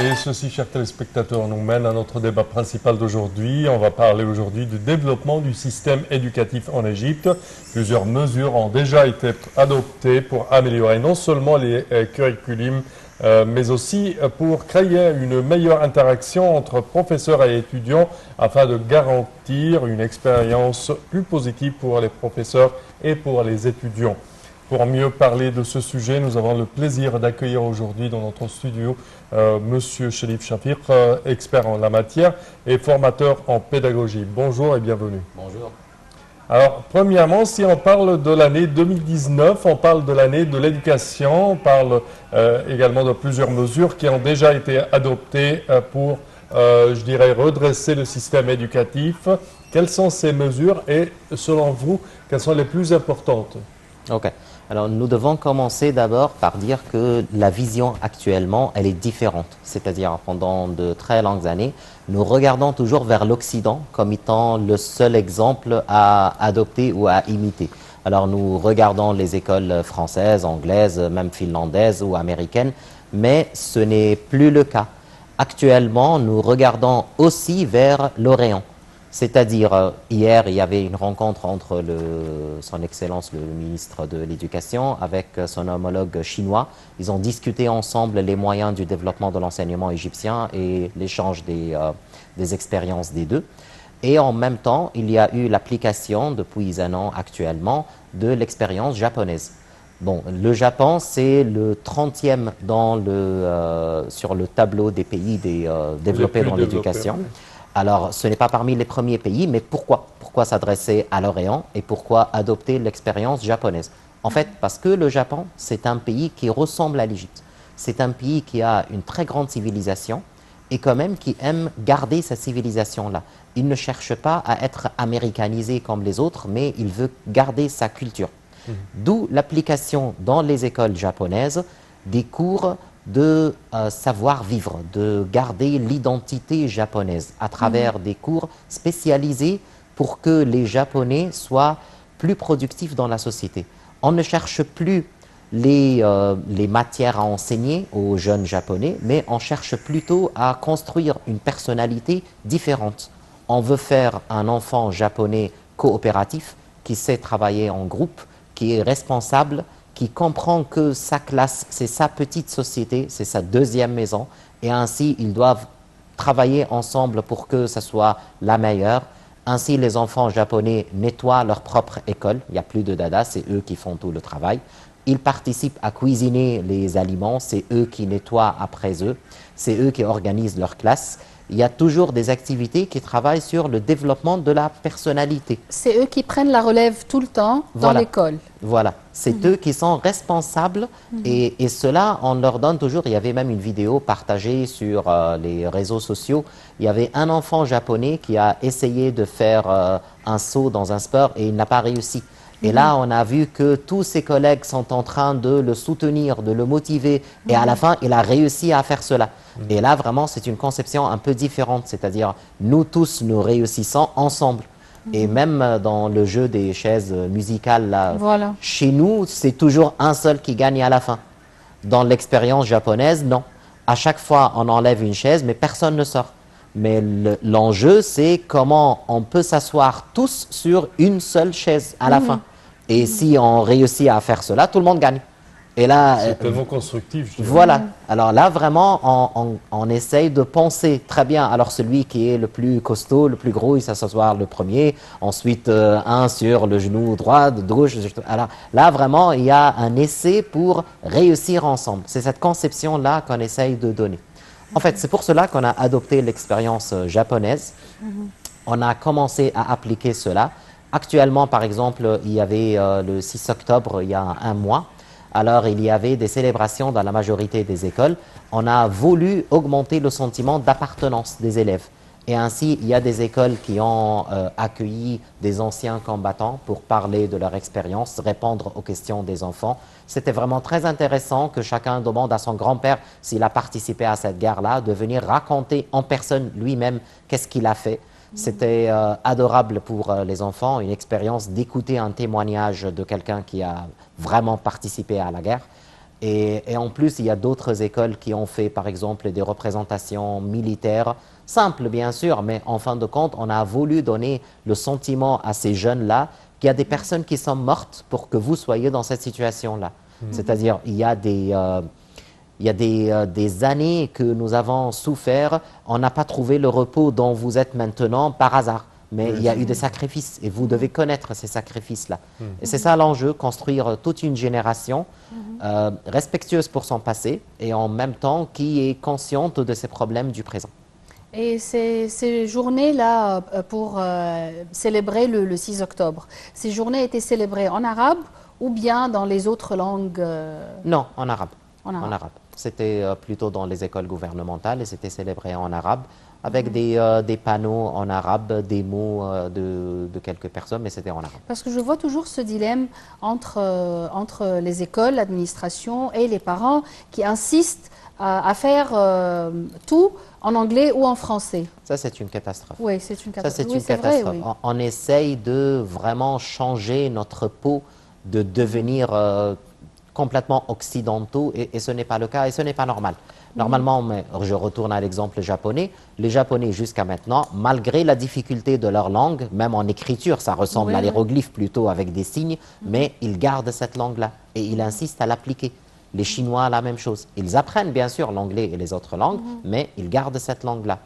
Et ceci, chers téléspectateurs, nous mène à notre débat principal d'aujourd'hui. On va parler aujourd'hui du développement du système éducatif en Égypte. Plusieurs mesures ont déjà été adoptées pour améliorer non seulement les curriculums, mais aussi pour créer une meilleure interaction entre professeurs et étudiants afin de garantir une expérience plus positive pour les professeurs et pour les étudiants. Pour mieux parler de ce sujet, nous avons le plaisir d'accueillir aujourd'hui dans notre studio Monsieur Chelif Shafir, expert en la matière et formateur en pédagogie. Bonjour et bienvenue. Bonjour. Alors, premièrement, si on parle de l'année 2019, on parle de l'année de l'éducation, on parle également de plusieurs mesures qui ont déjà été adoptées pour, je dirais, redresser le système éducatif. Quelles sont ces mesures et, selon vous, quelles sont les plus importantes? Ok. Alors, nous devons commencer d'abord par dire que la vision actuellement, elle est différente. C'est-à-dire, pendant de très longues années, nous regardons toujours vers l'Occident comme étant le seul exemple à adopter ou à imiter. Alors, nous regardons les écoles françaises, anglaises, même finlandaises ou américaines, mais ce n'est plus le cas. Actuellement, nous regardons aussi vers l'Orient. C'est-à-dire, hier, il y avait une rencontre entre son Excellence, le ministre de l'Éducation, avec son homologue chinois. Ils ont discuté ensemble les moyens du développement de l'enseignement égyptien et l'échange des expériences des deux. Et en même temps, il y a eu l'application, depuis un an actuellement, de l'expérience japonaise. Bon, le Japon, c'est le 30e sur le tableau des pays développés dans l'éducation. Oui. Alors, ce n'est pas parmi les premiers pays, mais pourquoi? Pourquoi s'adresser à l'Orient et pourquoi adopter l'expérience japonaise? En fait, parce que le Japon, c'est un pays qui ressemble à l'Égypte. C'est un pays qui a une très grande civilisation et quand même qui aime garder sa civilisation-là. Il ne cherche pas à être américanisé comme les autres, mais il veut garder sa culture. D'où l'application dans les écoles japonaises des cours de savoir-vivre, de garder l'identité japonaise à travers des cours spécialisés pour que les Japonais soient plus productifs dans la société. On ne cherche plus les matières à enseigner aux jeunes Japonais, mais on cherche plutôt à construire une personnalité différente. On veut faire un enfant japonais coopératif qui sait travailler en groupe, qui est responsable, qui comprend que sa classe, c'est sa petite société, c'est sa deuxième maison, et ainsi, ils doivent travailler ensemble pour que ce soit la meilleure. Ainsi, les enfants japonais nettoient leur propre école, il n'y a plus de dada, c'est eux qui font tout le travail. Ils participent à cuisiner les aliments, c'est eux qui nettoient après eux, c'est eux qui organisent leur classe. Il y a toujours des activités qui travaillent sur le développement de la personnalité. C'est eux qui prennent la relève tout le temps dans l'école. Voilà, c'est eux qui sont responsables et cela, on leur donne toujours. Il y avait même une vidéo partagée sur les réseaux sociaux. Il y avait un enfant japonais qui a essayé de faire un saut dans un sport et il n'a pas réussi. Et là, on a vu que tous ses collègues sont en train de le soutenir, de le motiver. Et à la fin, il a réussi à faire cela. Et là, vraiment, c'est une conception un peu différente. C'est-à-dire, nous tous, nous réussissons ensemble. Et même dans le jeu des chaises musicales, là, chez nous, c'est toujours un seul qui gagne à la fin. Dans l'expérience japonaise, non. À chaque fois, on enlève une chaise, mais personne ne sort. Mais l'enjeu, c'est comment on peut s'asseoir tous sur une seule chaise à la fin. Et si on réussit à faire cela, tout le monde gagne. Et là, c'est tellement constructif. Je dirais. Voilà. Alors là, vraiment, on essaye de penser très bien. Alors celui qui est le plus costaud, le plus gros, il s'asseoir le premier. Ensuite, un sur le genou droit, de gauche. Alors là, vraiment, il y a un essai pour réussir ensemble. C'est cette conception-là qu'on essaye de donner. En fait, c'est pour cela qu'on a adopté l'expérience japonaise. On a commencé à appliquer cela. Actuellement, par exemple, il y avait le 6 octobre, il y a un mois. Alors, il y avait des célébrations dans la majorité des écoles. On a voulu augmenter le sentiment d'appartenance des élèves. Et ainsi, il y a des écoles qui ont accueilli des anciens combattants pour parler de leur expérience, répondre aux questions des enfants. C'était vraiment très intéressant que chacun demande à son grand-père s'il a participé à cette guerre-là, de venir raconter en personne lui-même qu'est-ce qu'il a fait. C'était adorable pour les enfants, une expérience d'écouter un témoignage de quelqu'un qui a vraiment participé à la guerre. Et en plus, il y a d'autres écoles qui ont fait, par exemple, des représentations militaires, simples bien sûr, mais en fin de compte, on a voulu donner le sentiment à ces jeunes-là qu'il y a des personnes qui sont mortes pour que vous soyez dans cette situation-là. C'est-à-dire, il y a des années que nous avons souffert, on n'a pas trouvé le repos dont vous êtes maintenant par hasard. Mais il y a eu des sacrifices et vous devez connaître ces sacrifices-là. Et c'est ça l'enjeu, construire toute une génération respectueuse pour son passé et en même temps qui est consciente de ses problèmes du présent. Et ces journées-là, pour célébrer le 6 octobre, ces journées étaient célébrées en arabe ou bien dans les autres langues Non, en arabe. En arabe. En arabe. C'était plutôt dans les écoles gouvernementales et c'était célébré en arabe avec des panneaux en arabe, des mots de quelques personnes, mais c'était en arabe. Parce que je vois toujours ce dilemme entre les écoles, l'administration et les parents qui insistent à faire tout en anglais ou en français. Ça, c'est une catastrophe. Oui, c'est une Ça, catastrophe. c'est Oui, une vrai, catastrophe. oui. On essaye de vraiment changer notre peau, de devenir complètement occidentaux, et ce n'est pas le cas, et ce n'est pas normal. Normalement, mais je retourne à l'exemple japonais, les Japonais jusqu'à maintenant, malgré la difficulté de leur langue, même en écriture, ça ressemble à l'hiéroglyphe plutôt avec des signes, mais ils gardent cette langue-là et ils insistent à l'appliquer. Les Chinois, la même chose. Ils apprennent bien sûr l'anglais et les autres langues, mais ils gardent cette langue-là.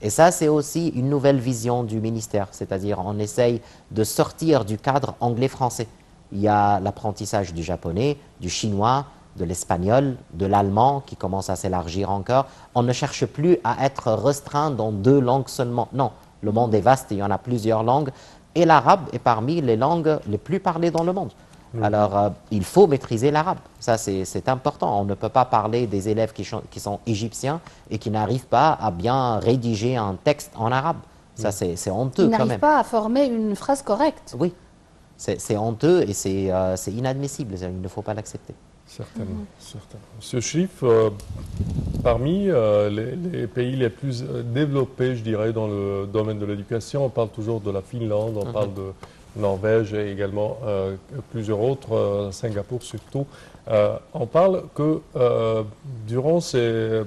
Et ça, c'est aussi une nouvelle vision du ministère, c'est-à-dire on essaye de sortir du cadre anglais-français. Il y a l'apprentissage du japonais, du chinois, de l'espagnol, de l'allemand qui commence à s'élargir encore. On ne cherche plus à être restreint dans 2 langues seulement. Non, le monde est vaste, il y en a plusieurs langues. Et l'arabe est parmi les langues les plus parlées dans le monde. Alors, il faut maîtriser l'arabe. Ça, c'est important. On ne peut pas parler des élèves qui sont égyptiens et qui n'arrivent pas à bien rédiger un texte en arabe. Ça, c'est honteux Ils quand même. n'arrivent pas à former une phrase correcte. Oui, c'est honteux et c'est inadmissible. Il ne faut pas l'accepter. Certainement, certainement. Ce chiffre, parmi les pays les plus développés, je dirais, dans le domaine de l'éducation, on parle toujours de la Finlande, on parle de Norvège et également plusieurs autres, Singapour surtout. On parle que durant ces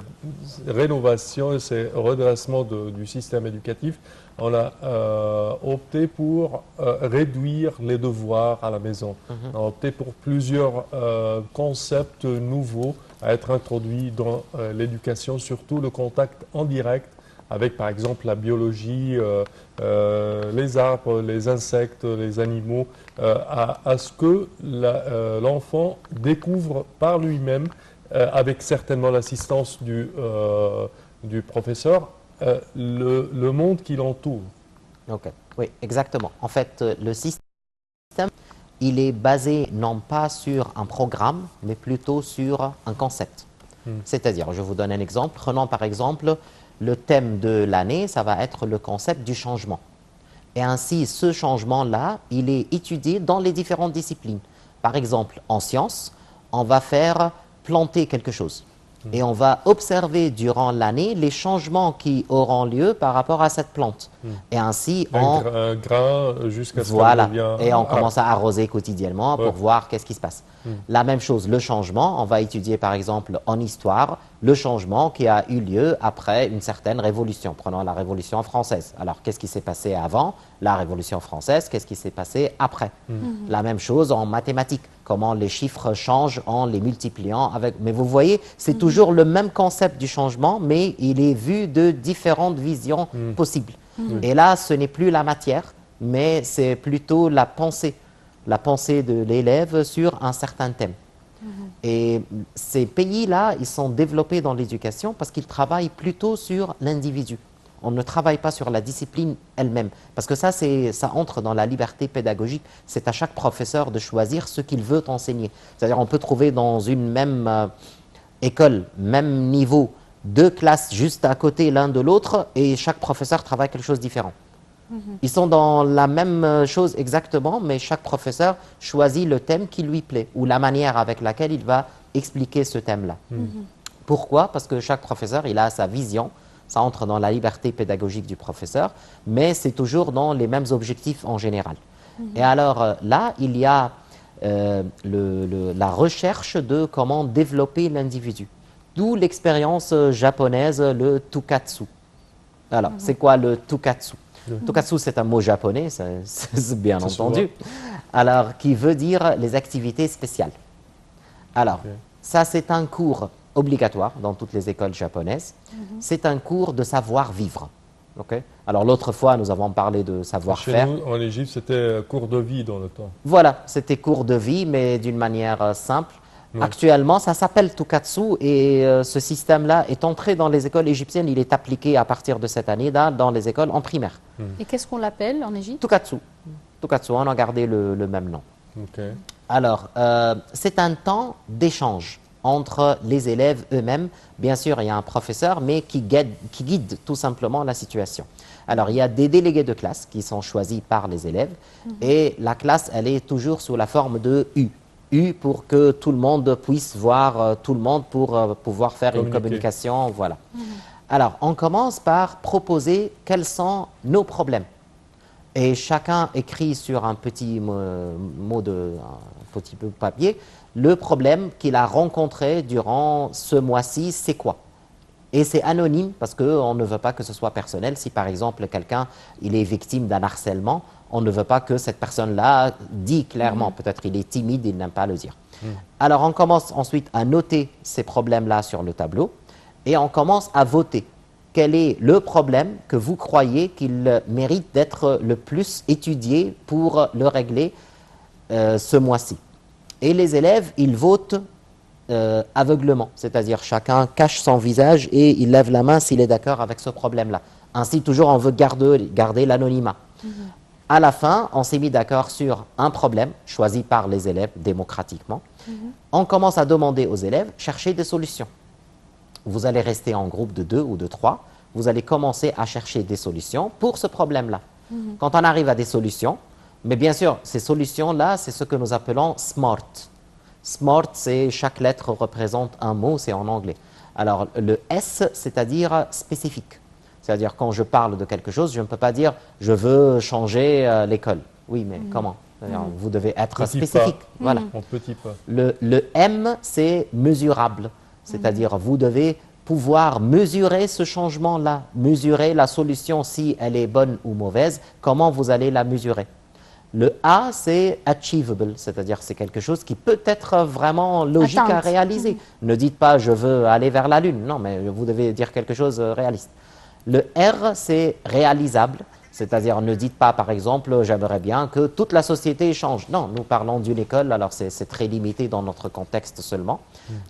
rénovations et ces redressements du système éducatif, on a opté pour réduire les devoirs à la maison. On a opté pour plusieurs concepts nouveaux à être introduits dans l'éducation, surtout le contact en direct avec par exemple la biologie, les arbres, les insectes, les animaux, à ce que l'enfant découvre par lui-même, avec certainement l'assistance du professeur, le monde qui l'entoure. Ok, oui, exactement. En fait, le système, il est basé non pas sur un programme, mais plutôt sur un concept. C'est-à-dire, je vous donne un exemple. Prenons par exemple le thème de l'année, ça va être le concept du changement. Et ainsi, ce changement-là, il est étudié dans les différentes disciplines. Par exemple, en sciences, on va faire planter quelque chose. Et on va observer durant l'année les changements qui auront lieu par rapport à cette plante. Et ainsi, Un grain jusqu'à ce voilà, qu'elle devienne... et on commence à arroser quotidiennement pour voir qu'est-ce qui se passe. La même chose, le changement, on va étudier par exemple en histoire le changement qui a eu lieu après une certaine révolution. Prenons la Révolution française. Alors, qu'est-ce qui s'est passé avant la Révolution française? Qu'est-ce qui s'est passé après? La même chose en mathématiques. Comment les chiffres changent en les multipliant avec... Mais vous voyez, c'est toujours le même concept du changement, mais il est vu de différentes visions possibles. Et là, ce n'est plus la matière, mais c'est plutôt la pensée de l'élève sur un certain thème. Et ces pays-là, ils sont développés dans l'éducation parce qu'ils travaillent plutôt sur l'individu. On ne travaille pas sur la discipline elle-même. Parce que ça entre dans la liberté pédagogique. C'est à chaque professeur de choisir ce qu'il veut enseigner. C'est-à-dire on peut trouver dans une même école, même niveau, 2 classes juste à côté l'un de l'autre et chaque professeur travaille quelque chose de différent. Ils sont dans la même chose exactement, mais chaque professeur choisit le thème qui lui plaît ou la manière avec laquelle il va expliquer ce thème-là. Pourquoi? Parce que chaque professeur, il a sa vision. Ça entre dans la liberté pédagogique du professeur, mais c'est toujours dans les mêmes objectifs en général. Et alors là, il y a la recherche de comment développer l'individu. D'où l'expérience japonaise, le Tukatsu. Alors, c'est quoi le Tukatsu? Tukatsu, c'est un mot japonais, c'est bien Ça se entendu. Alors, qui veut dire les activités spéciales. Alors, ça, c'est un cours obligatoire dans toutes les écoles japonaises. C'est un cours de savoir-vivre. Ok. Alors, l'autre fois, nous avons parlé de Chez savoir-faire. nous, en Égypte, c'était cours de vie dans le temps. Voilà, c'était cours de vie, mais d'une manière simple. Ouais. Actuellement, ça s'appelle Tukatsu et ce système-là est entré dans les écoles égyptiennes. Il est appliqué à partir de cette année dans les écoles en primaire. Et qu'est-ce qu'on l'appelle en Égypte? Tukatsu. Tukatsu, on a gardé le même nom. Ok. Alors, c'est un temps d'échange entre les élèves eux-mêmes. Bien sûr, il y a un professeur, mais qui guide tout simplement la situation. Alors, il y a des délégués de classe qui sont choisis par les élèves et la classe, elle est toujours sous la forme de U. U pour que tout le monde puisse voir tout le monde pour pouvoir faire une communication. Voilà. Alors, on commence par proposer quels sont nos problèmes. Et chacun écrit sur un petit un petit peu de papier le problème qu'il a rencontré durant ce mois-ci, c'est quoi? Et c'est anonyme parce qu'on ne veut pas que ce soit personnel. Si par exemple quelqu'un il est victime d'un harcèlement, on ne veut pas que cette personne-là dise clairement. Peut-être il est timide, il n'aime pas le dire. Alors on commence ensuite à noter ces problèmes-là sur le tableau et on commence à voter. Quel est le problème que vous croyez qu'il mérite d'être le plus étudié pour le régler ce mois-ci? Et les élèves, ils votent aveuglement, c'est-à-dire chacun cache son visage et il lève la main s'il est d'accord avec ce problème-là. Ainsi, toujours, on veut garder l'anonymat. À la fin, on s'est mis d'accord sur un problème choisi par les élèves démocratiquement. On commence à demander aux élèves, chercher des solutions. Vous allez rester en groupe de 2 ou de 3. Vous allez commencer à chercher des solutions pour ce problème-là. Quand on arrive à des solutions, mais bien sûr, ces solutions-là, c'est ce que nous appelons SMART. SMART, c'est chaque lettre représente un mot, c'est en anglais. Alors, le S, c'est-à-dire spécifique. C'est-à-dire, quand je parle de quelque chose, je ne peux pas dire « je veux changer l'école ». Oui, mais comment? Vous devez être Petit spécifique. pas. Voilà. En petit pas. Le M, c'est mesurable. C'est-à-dire, vous devez pouvoir mesurer ce changement-là, mesurer la solution, si elle est bonne ou mauvaise, comment vous allez la mesurer. Le A, c'est achievable, c'est-à-dire c'est quelque chose qui peut être vraiment logique à réaliser. Ne dites pas « je veux aller vers la Lune », non, mais vous devez dire quelque chose de réaliste. Le R, c'est réalisable, c'est-à-dire ne dites pas, par exemple, j'aimerais bien que toute la société change. Non, nous parlons d'une école, alors c'est très limité dans notre contexte seulement.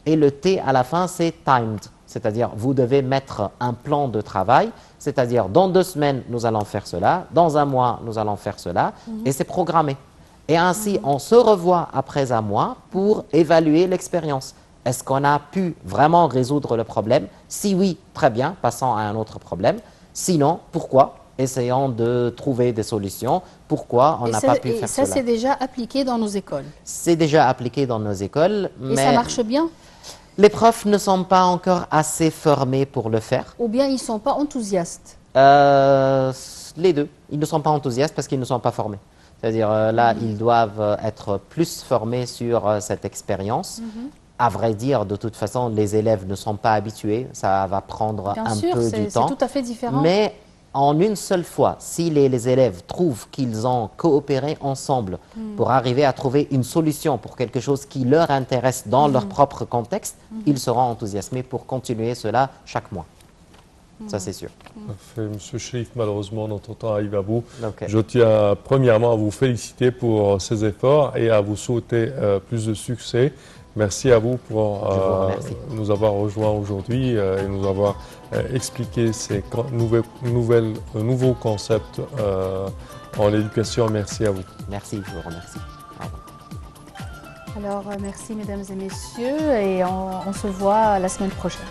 Et le T à la fin, c'est timed, c'est-à-dire vous devez mettre un plan de travail, c'est-à-dire dans 2 semaines, nous allons faire cela, dans 1 mois, nous allons faire cela, et c'est programmé. Et ainsi, on se revoit après 1 mois pour évaluer l'expérience. Est-ce qu'on a pu vraiment résoudre le problème? Si oui, très bien, passons à un autre problème. Sinon, pourquoi? Essayons de trouver des solutions. Pourquoi on n'a pas pu faire cela? Ça, c'est déjà appliqué dans nos écoles. C'est déjà appliqué dans nos écoles. Et ça marche bien? Les profs ne sont pas encore assez formés pour le faire. Ou bien ils ne sont pas enthousiastes? Les deux. Ils ne sont pas enthousiastes parce qu'ils ne sont pas formés. C'est-à-dire là, ils doivent être plus formés sur cette expérience. À vrai dire, de toute façon, les élèves ne sont pas habitués. Ça va prendre un peu du temps. C'est tout à fait différent. Mais en une seule fois, si les élèves trouvent qu'ils ont coopéré ensemble pour arriver à trouver une solution pour quelque chose qui leur intéresse dans leur propre contexte, ils seront enthousiasmés pour continuer cela chaque mois. Ça, c'est sûr. Parfait. Monsieur Cherif, malheureusement, notre temps arrive à bout. Okay. Je tiens premièrement à vous féliciter pour ces efforts et à vous souhaiter plus de succès. Merci à vous pour nous avoir rejoints aujourd'hui et nous avoir expliqué ces nouveaux concepts en éducation. Merci à vous. Merci, je vous remercie. Alors, merci mesdames et messieurs et on se voit la semaine prochaine.